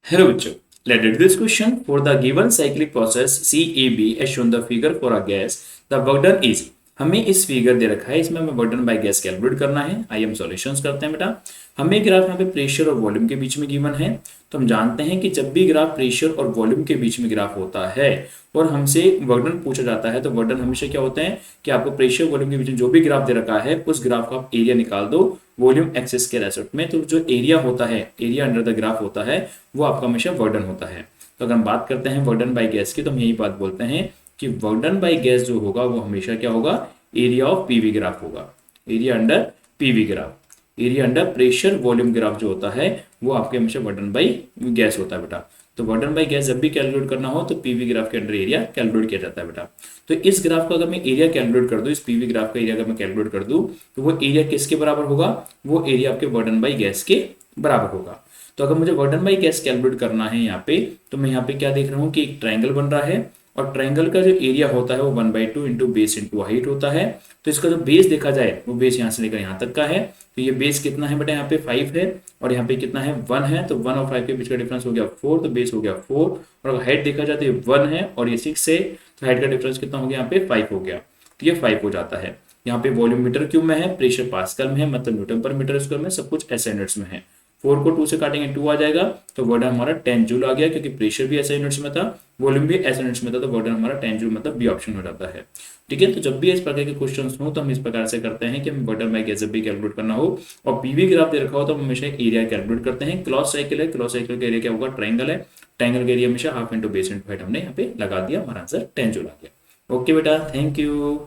Hello bachcho, let's do this question. For the given cyclic process CAB as shown the figure for a gas, the work done is। हमें इस figure दे रखा है, इसमें हमें work done by gas calculate करना है। आइए हम सॉल्यूशंस करते हैं बेटा। हमें ग्राफ यहाँ पे प्रेशर और वॉल्यूम के बीच में गिवन है, तो हम जानते हैं कि जब भी ग्राफ प्रेशर और वॉल्यूम के बीच में ग्राफ होता है और हमसे वर्क डन पूछा जाता है, तो वर्क डन हमेशा क्या होता है कि आपको प्रेशर वॉल्यूम के बीच में जो भी ग्राफ दे रखा है उस ग्राफ का आप एरिया निकाल दो वॉल्यूम एक्सिस के रेस्पेक्ट में। तो जो एरिया होता है, एरिया अंडर द ग्राफ होता है, वो आपका हमेशा वर्क डन होता है। तो अगर हम बात करते हैं वर्क डन बाय गैस की, तो हम यही बात बोलते हैं कि वर्क डन बाय गैस जो होगा वो हमेशा क्या होगा, एरिया ऑफ पीवी ग्राफ होगा। Area under PV graph, area under pressure volume graph जो होता है वो आपके हमेशा वर्क डन बाय गैस होता है बेटा। तो वर्क डन बाय गैस जब भी कैलकुलेट करना हो तो पीवी ग्राफ के अंडर एरिया कैलकुलेट किया जाता है बेटा। तो इस ग्राफ का अगर मैं एरिया कैलकुलेट कर दूं, इस पीवी ग्राफ का एरिया अगर मैं कैलकुलेट कर दूं, तो वो एरिया किसके बराबर होगा, वो एरिया आपके वर्क डन बाय गैस के बराबर होगा। तो अगर मुझे work done by gas calculate करना है यहाँ पे, तो मैं यहाँ पे क्या देख रहा हूँ कि एक ट्राइंगल बन रहा है और ट्राइंगल का जो एरिया होता है वो 1/2 इंटू बेस इंटू हाइट होता है। तो इसका जो बेस देखा जाए वो बेस यहाँ से लेकर यहाँ तक का है। तो ये बेस कितना है बेटा, यहाँ पे 5 है और यहाँ पे कितना है 1 है। तो 1 और 5 के बीच का डिफरेंस हो गया 4, तो बेस हो गया 4। और अगर हाइट देखा जाए तो ये 1 है और ये 6 है, तो हाइट का डिफरेंस कितना हो गया, यहाँ पे 5 हो गया। तो ये 5 हो जाता है। यहाँ पे वॉल्यूम मीटर क्यूब में है, प्रेशर पास्कल में है, मतलब न्यूटन पर मीटर स्क्वायर में, सब कुछ ऐसे यूनिट्स में है। 4 को 2 से काटेंगे 2 आ जाएगा, तो वर्क डन हमारा 10 जूल आ गया, क्योंकि प्रेशर भी ऐसे यूनिट्स में था, वॉल्यूम भी ऐसे यूनिट्स में था, तो वर्क डन हमारा 10 जूल मतलब बी ऑप्शन हो जाता है। ठीक है, तो जब भी इस प्रकार के क्वेश्चन हो तो हम इस प्रकार से करते हैं कि हमें वर्क डन बाय गैस जब भी कैलकुलेट करना हो और पीवी ग्राफ दे रखा हो तो हम हमेशा एरिया कैलकुलेट करते हैं। क्रॉस साइकिल है, क्रॉस साइकिल का एरिया क्या होगा, ट्राइंगल है, ट्राइंगल का एरिया हमेशा half into base into height हमने यहाँ पे लगा दिया, हमारा आंसर 10 जूल आ गया। ओके बेटा, थैंक यू।